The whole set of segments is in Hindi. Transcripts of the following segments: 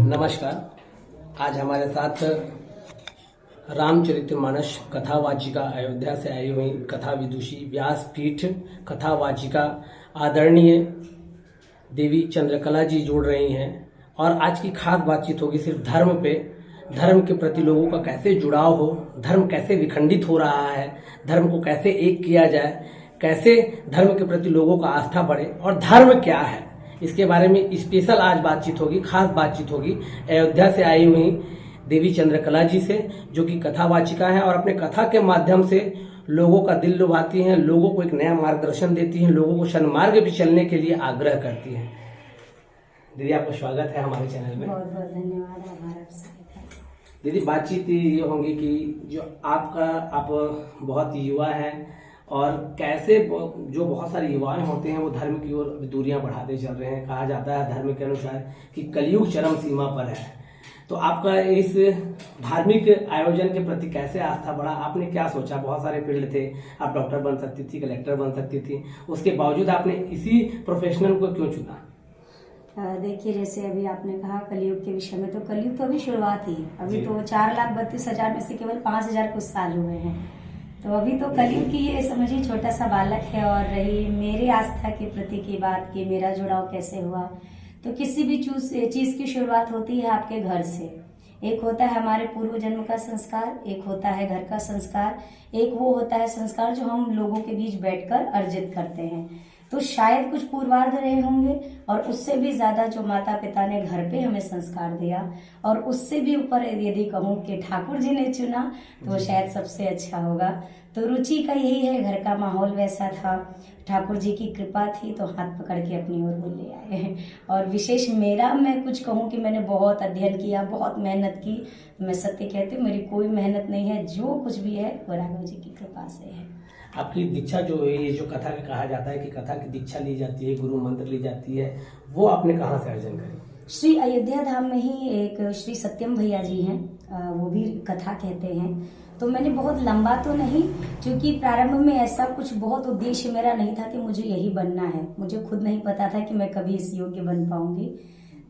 नमस्कार। आज हमारे साथ रामचरितमानस कथावाचिका अयोध्या से आई हुई कथा विदुषी व्यासपीठ कथावाचिका आदरणीय देवी चंद्रकला जी जुड़ रही हैं और आज की खास बातचीत होगी सिर्फ धर्म पे, धर्म के प्रति लोगों का कैसे जुड़ाव हो, धर्म कैसे विखंडित हो रहा है, धर्म को कैसे एक किया जाए, कैसे धर्म के प्रति लोगों का आस्था बढ़े और धर्म क्या है, इसके बारे में स्पेशल आज बातचीत होगी, खास बातचीत होगी अयोध्या से आई हुई देवी चंद्रकला जी से, जो कि कथावाचिका है और अपने कथा के माध्यम से लोगों का दिल लुभाती हैं, लोगों को एक नया मार्गदर्शन देती हैं, लोगों को सन्मार्ग पे चलने के लिए आग्रह करती हैं। दीदी, आपका स्वागत है हमारे चैनल में। बहुत बहुत धन्यवाद। दीदी, बातचीत ये होंगी कि जो आप बहुत युवा हैं और कैसे जो बहुत सारे युवाएं होते हैं वो धर्म की ओर दूरियां बढ़ाते चल रहे हैं। कहा जाता है धर्म के अनुसार कि कलयुग चरम सीमा पर है, तो आपका इस धार्मिक आयोजन के प्रति कैसे आस्था बढ़ा? आपने क्या सोचा? बहुत सारे फील्ड थे, आप डॉक्टर बन सकती थी, कलेक्टर बन सकती थी, उसके बावजूद आपने इसी प्रोफेशनल को क्यों चुना? देखिए, जैसे अभी आपने कहा कलयुग के विषय में, तो कलयुग तो अभी शुरुआत ही है। अभी तो 4,32,000 में से केवल 5,000 कुछ साल हुए हैं, तो अभी तो कलयुग की ये समझिए छोटा सा बालक है। और रही मेरी आस्था के प्रति की बात कि मेरा जुड़ाव कैसे हुआ, तो किसी भी चीज की शुरुआत होती है आपके घर से। एक होता है हमारे पूर्व जन्म का संस्कार, एक होता है घर का संस्कार, एक वो होता है संस्कार जो हम लोगों के बीच बैठकर अर्जित करते हैं। तो शायद कुछ पूर्वार्ध रहे होंगे और उससे भी ज्यादा जो माता पिता ने घर पे हमें संस्कार दिया, और उससे भी ऊपर यदि कहूँ कि ठाकुर जी ने चुना तो शायद सबसे अच्छा होगा। तो रुचि का यही है, घर का माहौल वैसा था, ठाकुर जी की कृपा थी, तो हाथ पकड़ के अपनी ओर वो ले आए। और विशेष मेरा, मैं कुछ कहूँ कि मैंने बहुत अध्ययन किया, बहुत मेहनत की। मैं सत्य कहती हूँ, मेरी कोई मेहनत नहीं है, जो कुछ भी है वो राघव जी की कृपा से है। आपकी दीक्षा जो है, ये जो कथा का कहा जाता है कि कथा की दीक्षा ली जाती है, गुरु मंत्र ली जाती है, वो आपने कहाँ से अर्जन करी? श्री अयोध्या धाम में ही एक श्री सत्यम भैया जी हैं, वो भी कथा कहते हैं। तो मैंने बहुत लंबा तो नहीं, क्योंकि प्रारंभ में ऐसा कुछ बहुत उद्देश्य मेरा नहीं था कि मुझे यही बनना है। मुझे खुद नहीं पता था कि मैं कभी इस योग्य बन पाऊंगी।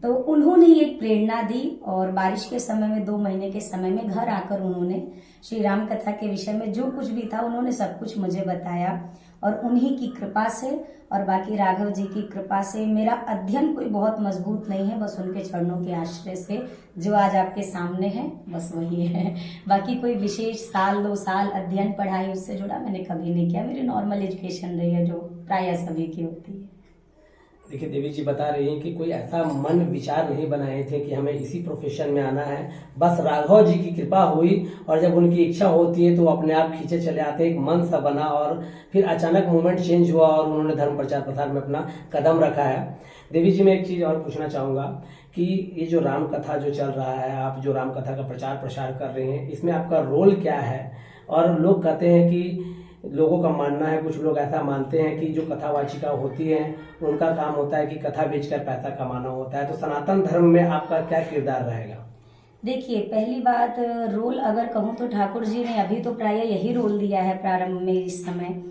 तो उन्होंने एक प्रेरणा दी और बारिश के समय में 2 महीने के समय में घर आकर उन्होंने श्री राम कथा के विषय में जो कुछ भी था उन्होंने सब कुछ मुझे बताया। और उन्हीं की कृपा से और बाकी राघव जी की कृपा से मेरा अध्ययन कोई बहुत मजबूत नहीं है, बस उनके चरणों के आश्रय से जो आज आपके सामने है बस वही है। बाकी कोई विशेष 1-2 साल अध्ययन पढ़ाई उससे जुड़ा मैंने कभी नहीं किया। मेरी नॉर्मल एजुकेशन रही है जो प्राय सभी की होती है। देखिए, देवी जी बता रही हैं कि कोई ऐसा मन विचार नहीं बनाए थे कि हमें इसी प्रोफेशन में आना है, बस राघव जी की कृपा हुई और जब उनकी इच्छा होती है तो अपने आप खींचे चले आते, एक मन सा बना और फिर अचानक मोमेंट चेंज हुआ और उन्होंने धर्म प्रचार प्रसार में अपना कदम रखा है। देवी जी, मैं एक चीज और पूछना चाहूंगा कि ये जो राम कथा जो चल रहा है, आप जो राम कथा का प्रचार प्रसार कर रहे हैं, इसमें आपका रोल क्या है? और लोग कहते हैं कि लोगों का मानना है, कुछ लोग ऐसा मानते हैं कि जो कथावाचिका होती है उनका काम होता है कि कथा बेचकर पैसा कमाना होता है, तो सनातन धर्म में आपका क्या किरदार रहेगा? देखिए, पहली बात, रोल अगर कहूँ तो ठाकुर जी ने अभी तो प्राय यही रोल दिया है प्रारंभ में इस समय,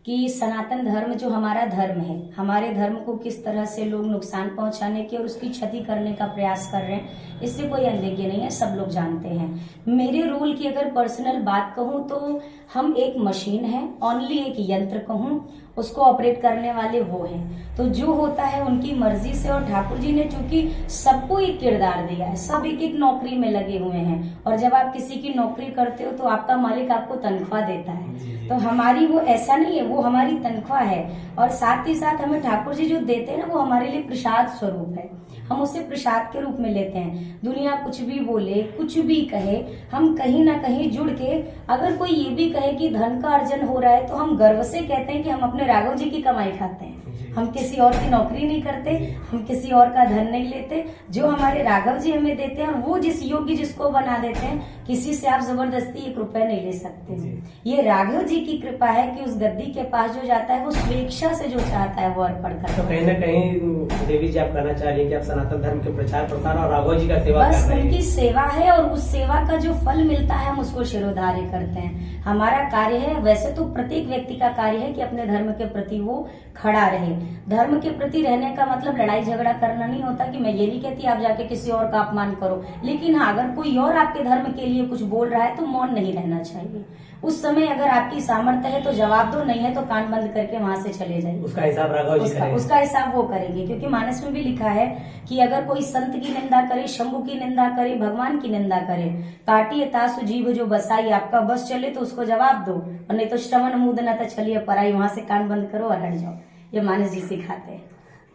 कि सनातन धर्म जो हमारा धर्म है, हमारे धर्म को किस तरह से लोग नुकसान पहुंचाने की और उसकी क्षति करने का प्रयास कर रहे हैं, इससे कोई अनभिज्ञ नहीं है, सब लोग जानते हैं। मेरे रोल की अगर पर्सनल बात कहूँ तो हम एक मशीन है, ओनली एक यंत्र कहूँ, उसको ऑपरेट करने वाले वो हैं। तो जो होता है उनकी मर्जी से, और ठाकुर जी ने चूंकि सबको एक किरदार दिया है, सब एक एक नौकरी में लगे हुए हैं, और जब आप किसी की नौकरी करते हो तो आपका मालिक आपको तनख्वाह देता है। तो हमारी वो ऐसा नहीं है, वो हमारी तनख्वाह है, और साथ ही साथ हमें ठाकुर जी जो देते हैं ना वो हमारे लिए प्रसाद स्वरूप है, हम उसे प्रसाद के रूप में लेते हैं। दुनिया कुछ भी बोले, कुछ भी कहे, हम कहीं ना कहीं जुड़ के, अगर कोई ये भी कहे कि धन का अर्जन हो रहा है, तो हम गर्व से कहते हैं कि हम अपने राघव जी की कमाई खाते हैं। हम किसी और की नौकरी नहीं करते, हम किसी और का धन नहीं लेते। जो हमारे राघव जी हमें देते हैं और वो जिस योग्य जिसको बना देते हैं, किसी से आप जबरदस्ती 1 रुपया नहीं ले सकते हो। ये राघव जी की कृपा है कि उस गद्दी के पास जो जाता है वो स्वेच्छा से जो चाहता है वो अर्पण करता है। तो कहीं ना कहीं देवी जी आप कहना चाह रही हैं कि आप सनातन धर्म के प्रचार प्रसार और राघव जी का सेवा बस कर रहे हैं। उनकी सेवा है और उस सेवा का जो फल मिलता है हम उसको शिरोधार्य करते हैं। हमारा कार्य है, वैसे तो प्रत्येक व्यक्ति का कार्य है कि अपने धर्म के प्रति वो खड़ा रहे। धर्म के प्रति रहने का मतलब लड़ाई झगड़ा करना नहीं होता कि मैं ये नहीं कहती आप जाके किसी और का अपमान करो, लेकिन हाँ अगर कोई और आपके धर्म के लिए कुछ बोल रहा है तो मौन नहीं रहना चाहिए। उस समय अगर आपकी सामर्थ्य है तो जवाब दो, नहीं है तो कान बंद करके वहां से चले जाइए। उसका हिसाब राघव जी करेंगे। उसका हिसाब वो करेंगे, क्योंकि मानस में भी लिखा है कि अगर कोई संत की निंदा करे, शंभु की निंदा करे, भगवान की निंदा करे, काटिए तासु जीव जो बसाई, आपका बस चले तो उसको जवाब दो, और नहीं तो श्रवण मुद न तो चलिए पराई, वहां से कान बंद करो और हट जाओ। ये मानस जी सिखाते हैं।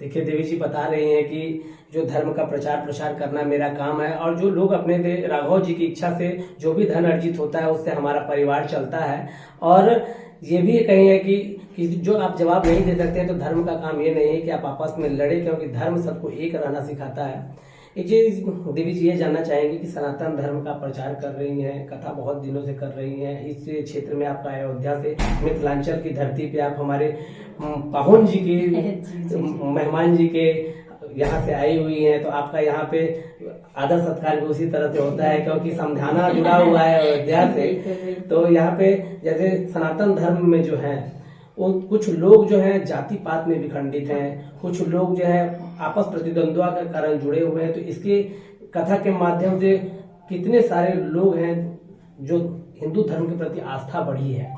देखिए देवी जी बता रही हैं कि जो धर्म का प्रचार प्रसार करना मेरा काम है, और जो लोग अपने राघव जी की इच्छा से जो भी धन अर्जित होता है उससे हमारा परिवार चलता है। और ये भी कही है कि जो आप जवाब नहीं दे सकते हैं तो धर्म का काम ये नहीं है कि आप आपस में लड़े, क्योंकि धर्म सबको एक रहना सिखाता है। एक चीज देवी जी ये जानना चाहेंगे कि सनातन धर्म का प्रचार कर रही हैं, कथा बहुत दिनों से कर रही हैं इस क्षेत्र में, आपका अयोध्या से मिथिलांचल की धरती पे आप हमारे पाहुन जी के मेहमान जी के यहाँ से आई हुई हैं, तो आपका यहाँ पे आदर सत्कार भी उसी तरह से होता है, क्योंकि समझाना जुड़ा हुआ है अयोध्या से। तो यहाँ पे जैसे सनातन धर्म में जो है वो कुछ लोग जो हैं जाति पात में विखंडित हैं, कुछ लोग जो है आपस प्रतिद्वंद्वा के कारण जुड़े हुए हैं। तो इसके कथा के माध्यम से कितने सारे लोग हैं जो हिंदू धर्म के प्रति आस्था बढ़ी है।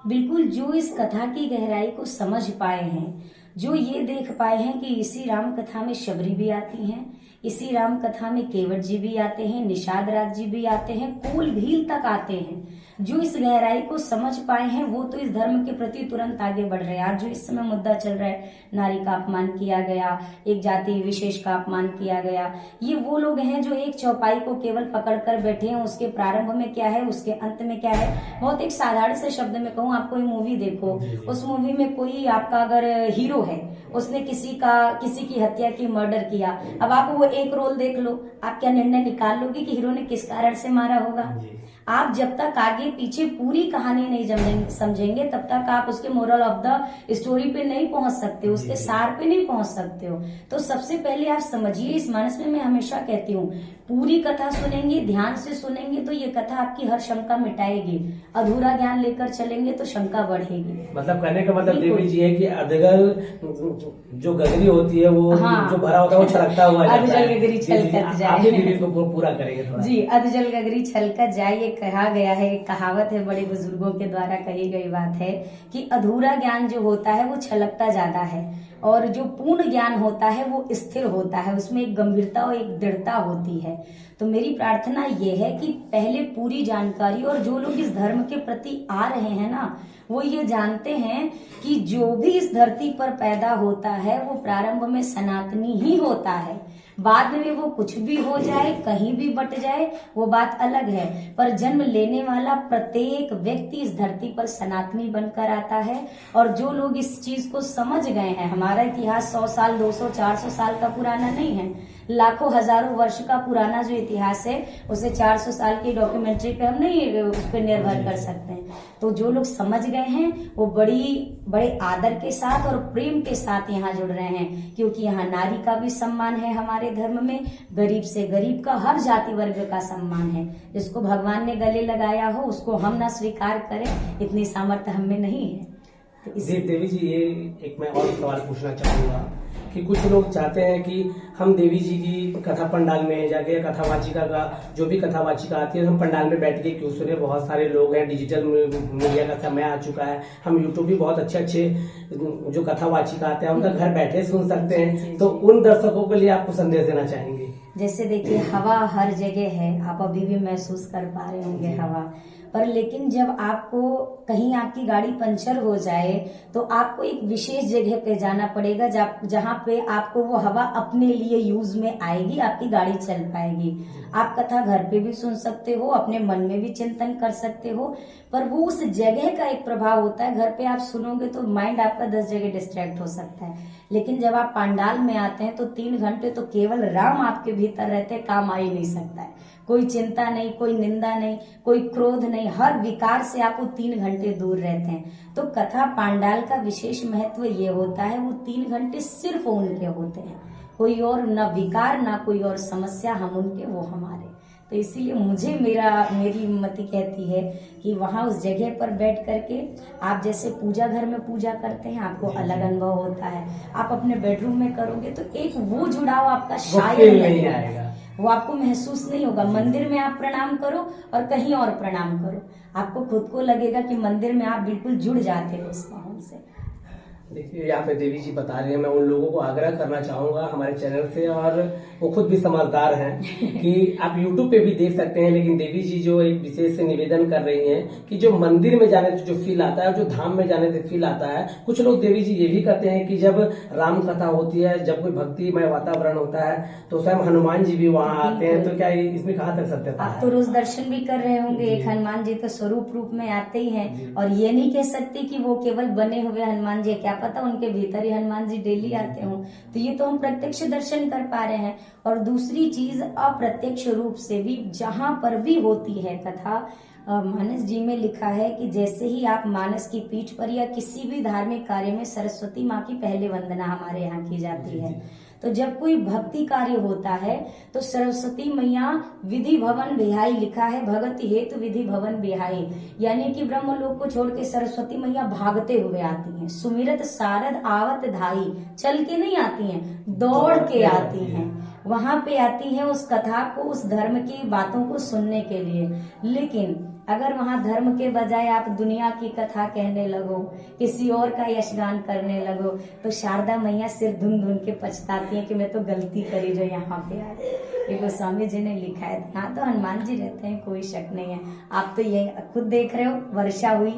बिल्कुल, जो इस कथा की गहराई को समझ पाए हैं, जो ये देख पाए हैं कि इसी राम कथा में शबरी भी आती हैं, इसी राम कथा में केवट जी भी आते हैं, निषाद राज जी भी आते हैं, कोल भील तक आते हैं, जो इस गहराई को समझ पाए हैं वो तो इस धर्म के प्रति तुरंत आगे बढ़ रहे हैं। आज जो इस समय मुद्दा चल रहा है, नारी का अपमान किया गया, एक जाति विशेष का अपमान किया गया, ये वो लोग हैं जो एक चौपाई को केवल पकड़कर बैठे हैं। उसके प्रारंभ में क्या है, उसके अंत में क्या है। बहुत एक साधारण से शब्द में कहूँ, आप कोई मूवी देखो, उस मूवी में कोई आपका अगर हीरो है, उसने किसी की हत्या की, मर्डर किया, अब आप वो एक रोल देख लो, आप क्या निर्णय निकाल लोगे कि हीरो ने किस कारण से मारा होगा। आप जब तक आगे पीछे पूरी कहानी नहीं समझेंगे तब तक आप उसके मोरल ऑफ द स्टोरी पे नहीं पहुंच सकते, उसके सार पे नहीं पहुंच सकते हो। तो सबसे पहले आप समझिए, इस मानस में मैं हमेशा कहती हूँ, पूरी कथा सुनेंगे, ध्यान से सुनेंगे तो ये कथा आपकी हर शंका मिटाएगी। अधूरा ज्ञान लेकर चलेंगे तो शंका बढ़ेगी। मतलब कहने का मतलब देवी जी है कि अधगल जो गगरी होती है वो जो भरा होता है वो छलकता हुआ जाता है। अधजल गगरी छलकत जाए। आप दीदी को पूरा करेंगे थोड़ा। जी, अधजल गगरी छलकत जाए, ये कहा गया है, एक कहावत है, बड़े बुजुर्गों के द्वारा कही गई बात है कि अधूरा ज्ञान जो होता है वो छलकता ज्यादा है, और जो पूर्ण ज्ञान होता है वो स्थिर होता है, उसमें एक गंभीरता और एक दृढ़ता होती है। तो मेरी प्रार्थना ये है कि पहले पूरी जानकारी, और जो लोग इस धर्म के प्रति आ रहे हैं ना, वो ये जानते हैं कि जो भी इस धरती पर पैदा होता है वो प्रारंभ में सनातनी ही होता है। बाद में वो कुछ भी हो जाए, कहीं भी बट जाए, वो बात अलग है, पर जन्म लेने वाला प्रत्येक व्यक्ति इस धरती पर सनातनी बनकर आता है। और जो लोग इस चीज को समझ गए हैं, हमारा इतिहास 100 साल 200 400 साल का पुराना नहीं है, लाखों हजारों वर्ष का पुराना जो इतिहास है उसे 400 साल की डॉक्यूमेंट्री पे हम नहीं उस पर निर्भर कर सकते हैं। तो जो लोग समझ गए हैं वो बड़े आदर के साथ और प्रेम के साथ यहाँ जुड़ रहे हैं, क्योंकि यहाँ नारी का भी सम्मान है हमारे धर्म में, गरीब से गरीब का, हर जाति वर्ग का सम्मान है। जिसको भगवान ने गले लगाया हो उसको हम ना स्वीकार करें, इतनी सामर्थ्य हम में नहीं है। तो देवी जी ये एक मैं और सवाल पूछना चाहूंगा कि कुछ लोग चाहते हैं कि हम देवी जी की कथा पंडाल में जाके, कथावाचिका का जो भी कथावाचिका आती है हम पंडाल में बैठ के क्यों सुने। बहुत सारे लोग हैं, डिजिटल मीडिया का समय आ चुका है, हम यूट्यूब भी बहुत अच्छे जो कथावाचिका आते हैं उनका घर बैठे सुन सकते हैं। तो उन दर्शकों के लिए आपको संदेश देना चाहेंगे? जैसे देखिए, हवा हर जगह है, आप अभी भी महसूस कर पा रहे होंगे हवा, पर लेकिन जब आपको कहीं आपकी गाड़ी पंचर हो जाए तो आपको एक विशेष जगह पे जाना पड़ेगा जहाँ पे आपको वो हवा अपने लिए यूज में आएगी, आपकी गाड़ी चल पाएगी। आप कथा घर पे भी सुन सकते हो, अपने मन में भी चिंतन कर सकते हो, पर वो उस जगह का एक प्रभाव होता है। घर पे आप सुनोगे तो माइंड आपका 10 जगह डिस्ट्रैक्ट हो सकता है, लेकिन जब आप पंडाल में आते हैं तो 3 घंटे तो केवल राम आपके भीतर रहते, काम आ ही नहीं सकता है। कोई चिंता नहीं, कोई निंदा नहीं, कोई क्रोध नहीं, हर विकार से आप वो 3 घंटे दूर रहते हैं। तो कथा पांडाल का विशेष महत्व ये होता है, वो 3 घंटे सिर्फ उनके होते हैं, कोई और न विकार ना कोई और समस्या, हम उनके वो हमारे। तो इसीलिए मुझे मेरी मति कहती है कि वहां उस जगह पर बैठ करके आप जैसे पूजा घर में पूजा करते हैं, आपको अलग अनुभव होता है। आप अपने बेडरूम में करोगे तो एक वो जुड़ाव आपका शायद नहीं आएगा, वो आपको महसूस नहीं होगा। मंदिर में आप प्रणाम करो और कहीं और प्रणाम करो, आपको खुद को लगेगा कि मंदिर में आप बिल्कुल जुड़ जाते हो उस माहौल से। देखिए यहाँ पे देवी जी बता रही हैं, मैं उन लोगों को आग्रह करना चाहूंगा हमारे चैनल से, और वो खुद भी समझदार हैं कि आप YouTube पे भी देख सकते हैं, लेकिन देवी जी जो एक विशेष निवेदन कर रही हैं कि जो मंदिर में जाने से जो फील आता है, जो धाम में जाने से फील आता है, कुछ लोग देवी जी ये भी कहते हैं कि जब राम कथा होती है, जब कोई भक्तिमय वातावरण होता है तो स्वयं हनुमान जी भी वहाँ आते हैं। तो क्या इसमें कहाँ तक सत्यता है? आप तो रोज दर्शन भी कर रहे होंगे, एक हनुमान जी तो स्वरूप रूप में आते ही हैं, और ये नहीं कह सकते कि वो केवल बने हुए हनुमान जी, क्या पता उनके भीतर ही हनुमान जी डेली आते हों। तो ये तो हम प्रत्यक्ष दर्शन कर पा रहे हैं। और दूसरी चीज, अप्रत्यक्ष रूप से भी जहां पर भी होती है कथा, मानस जी में लिखा है कि जैसे ही आप मानस की पीठ पर या किसी भी धार्मिक कार्य में सरस्वती माँ की पहले वंदना हमारे यहाँ की जाती है। तो जब कोई भक्ति कार्य होता है तो सरस्वती मैया विधि भवन बिहाई, लिखा है भगति हेतु विधि भवन बिहाई, यानी कि ब्रह्मलोक को छोड़ के सरस्वती मैया भागते हुए आती हैं। सुमिरत सारद आवत धाई, चल के नहीं आती हैं, दौड़ के आती हैं, वहां पे आती हैं उस कथा को, उस धर्म की बातों को सुनने के लिए। लेकिन अगर वहां धर्म के बजाय आप दुनिया की कथा कहने लगो, किसी और का यशगान करने लगो, तो शारदा मैया सिर धुन धुन के पछताती है कि मैं तो गलती करी जो यहाँ पे आई। ये गोस्वामी जी ने लिखा है। यहाँ तो हनुमान जी रहते हैं, कोई शक नहीं है। आप तो ये खुद देख रहे हो, वर्षा हुई,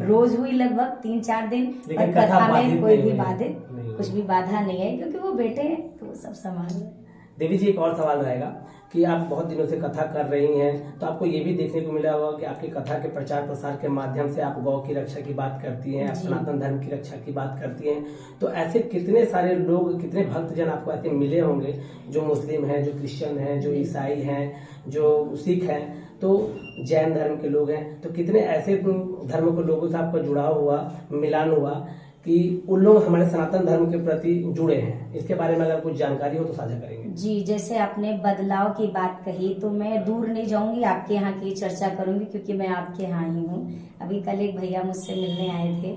रोज हुई लगभग 3-4 दिन, और कथा में कोई भी बाधित, कुछ भी बाधा नहीं है, क्योंकि वो बेटे हैं तो वो सब संभाल। देवी जी एक और सवाल रहेगा कि आप बहुत दिनों से कथा कर रही हैं, तो आपको ये भी देखने को मिला होगा कि आपकी कथा के प्रचार प्रसार के माध्यम से आप गौ की रक्षा की बात करती हैं, आप सनातन धर्म की रक्षा की बात करती हैं। तो ऐसे कितने सारे लोग, कितने भक्तजन आपको ऐसे मिले होंगे जो मुस्लिम हैं, जो क्रिश्चियन हैं, जो ईसाई हैं, जो सिख हैं, तो जैन धर्म के लोग हैं, तो कितने ऐसे धर्म के लोगों से आपका जुड़ाव हुआ, मिलान हुआ कि उन लोग हमारे सनातन धर्म के प्रति जुड़े हैं? इसके बारे में अगर कुछ जानकारी हो तो साझा करेंगे। जी, जैसे आपने बदलाव की बात कही, तो मैं दूर नहीं जाऊंगी, आपके यहाँ की चर्चा करूंगी, क्योंकि मैं आपके यहाँ ही हूँ। अभी कल एक भैया मुझसे मिलने आए थे,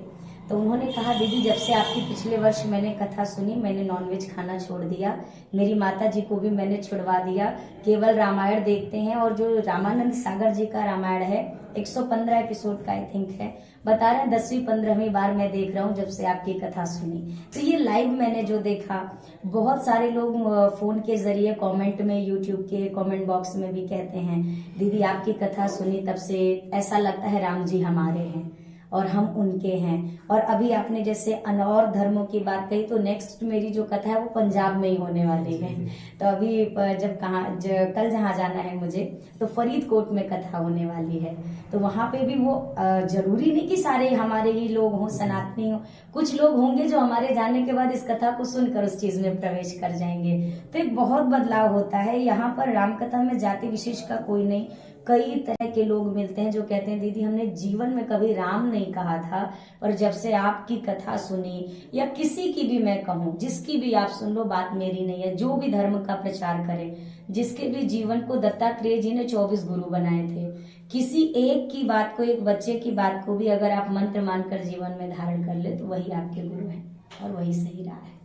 तो उन्होंने कहा दीदी जब से आपकी पिछले वर्ष मैंने कथा सुनी, मैंने नॉनवेज खाना छोड़ दिया, मेरी माता जी को भी मैंने छुड़वा दिया, केवल रामायण देखते हैं। और जो रामानंद सागर जी का रामायण है 115 एपिसोड का आई थिंक है, बता रहे हैं 10वीं-15वीं बार मैं देख रहा हूँ जब से आपकी कथा सुनी। तो ये लाइव मैंने जो देखा, बहुत सारे लोग फोन के जरिए कमेंट में, यूट्यूब के कमेंट बॉक्स में भी कहते हैं दीदी आपकी कथा सुनी तब से ऐसा लगता है राम जी हमारे हैं और हम उनके हैं। और अभी आपने जैसे और धर्मों की बात कही, तो नेक्स्ट मेरी जो कथा है वो पंजाब में ही होने वाली है। तो अभी कल जहाँ जाना है मुझे, तो फरीदकोट में कथा होने वाली है। तो वहां पे भी वो जरूरी नहीं कि सारे हमारे ही लोग हों, सनातनी हो, कुछ लोग होंगे जो हमारे जाने के बाद इस कथा को सुनकर उस चीज में प्रवेश कर जाएंगे। तो एक बहुत बदलाव होता है यहाँ पर। राम कथा में जाति विशेष का कोई नहीं, कई तरह के लोग मिलते हैं जो कहते हैं दीदी हमने जीवन में कभी राम नहीं कहा था, और जब से आपकी कथा सुनी, या किसी की भी मैं कहूँ, जिसकी भी आप सुन लो, बात मेरी नहीं है, जो भी धर्म का प्रचार करे, जिसके भी जीवन को दत्तात्रेय जी ने 24 गुरु बनाए थे, किसी एक की बात को, एक बच्चे की बात को भी अगर आप मंत्र मानकर जीवन में धारण कर ले तो वही आपके गुरु है और वही सही रहा है।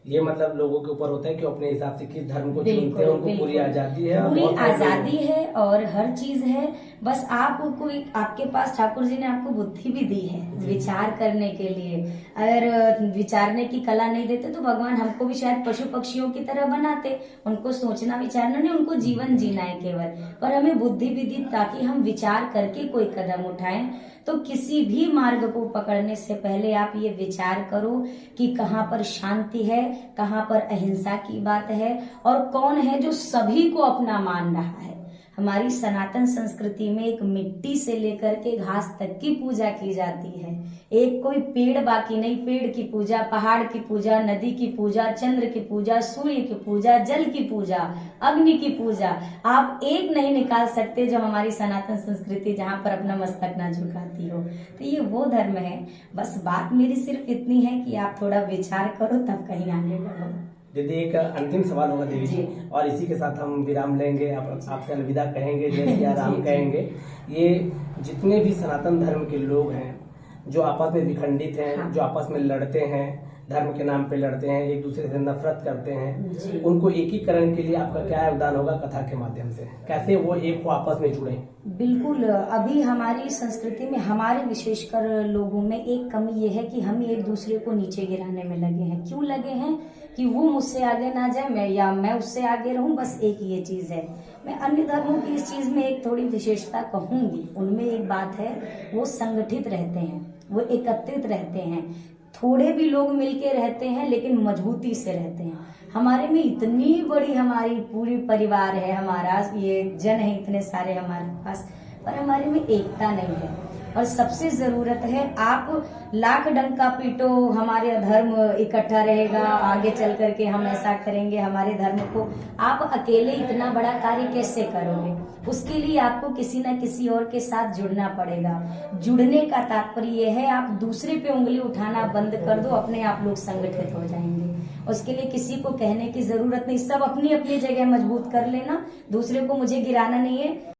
ये मतलब लोगों के ऊपर होता है कि अपने हिसाब से किस धर्म को बिल्कुल, चुनते हैं, उनको बिल्कुल। पूरी आजादी है। और पूरी बहुत सारे लोग- आजादी है और हर चीज है। बस आपको आपके पास ठाकुर जी ने आपको बुद्धि भी दी है विचार करने के लिए। अगर विचारने की कला नहीं देते तो भगवान हमको भी शायद पशु पक्षियों की तरह बनाते। उनको सोचना विचारना नहीं, उनको जीवन जीना है केवल। पर हमें बुद्धि भी दी ताकि हम विचार करके कोई कदम उठाएं। तो किसी भी मार्ग को पकड़ने से पहले आप ये विचार करो कि कहाँ पर शांति है, कहाँ पर अहिंसा की बात है, और कौन है जो सभी को अपना मान रहा है। हमारी सनातन संस्कृति में एक मिट्टी से लेकर के घास तक की पूजा की जाती है। एक कोई पेड़ बाकी नहीं, पेड़ की पूजा, पहाड़ की पूजा, नदी की पूजा, चंद्र की पूजा, सूर्य की पूजा, जल की पूजा, अग्नि की पूजा। आप एक नहीं निकाल सकते जो हमारी सनातन संस्कृति जहाँ पर अपना मस्तक ना झुकाती हो। तो ये वो धर्म है। बस बात मेरी सिर्फ इतनी है कि आप थोड़ा विचार करो तब कहीं आगे बढ़ो। दीदी एक अंतिम सवाल होगा देवी जी, जी। और इसी के साथ हम विराम लेंगे। आपसे अलविदा कहेंगे, जय सिया राम जी, जी। कहेंगे। ये जितने भी सनातन धर्म के लोग हैं जो आपस में विखंडित हैं, हाँ। जो आपस में लड़ते हैं, धर्म के नाम पे लड़ते हैं, एक दूसरे से नफरत करते हैं, जी। उनको एकीकरण के लिए आपका क्या योगदान होगा कथा के माध्यम से? कैसे वो एक को आपस में जुड़े? बिल्कुल। अभी हमारी संस्कृति में, हमारे विशेषकर लोगों में एक कमी ये है कि हम एक दूसरे को नीचे गिराने में लगे हैं। क्यों लगे हैं? कि वो मुझसे आगे ना जाए या मैं उससे आगे रहूं। बस एक ये चीज है। मैं अन्य धर्मों की इस चीज में एक थोड़ी विशेषता कहूंगी। उनमें एक बात है, वो संगठित रहते हैं, वो एकत्रित रहते हैं, थोड़े भी लोग मिलके रहते हैं लेकिन मजबूती से रहते हैं। हमारे में इतनी बड़ी हमारी पूरी परिवार है, हमारा ये जन है इतने सारे हमारे पास, पर हमारे में एकता नहीं है। और सबसे जरूरत है, आप लाख डंका पीटो हमारे धर्म इकट्ठा रहेगा, आगे चल करके हम ऐसा करेंगे हमारे धर्म को, आप अकेले इतना बड़ा कार्य कैसे करोगे? उसके लिए आपको किसी न किसी और के साथ जुड़ना पड़ेगा। जुड़ने का तात्पर्य यह है, आप दूसरे पे उंगली उठाना बंद कर दो, अपने आप लोग संगठित हो जाएंगे। उसके लिए किसी को कहने की जरूरत नहीं, सब अपनी अपनी जगह मजबूत कर लेना, दूसरे को मुझे गिराना नहीं है।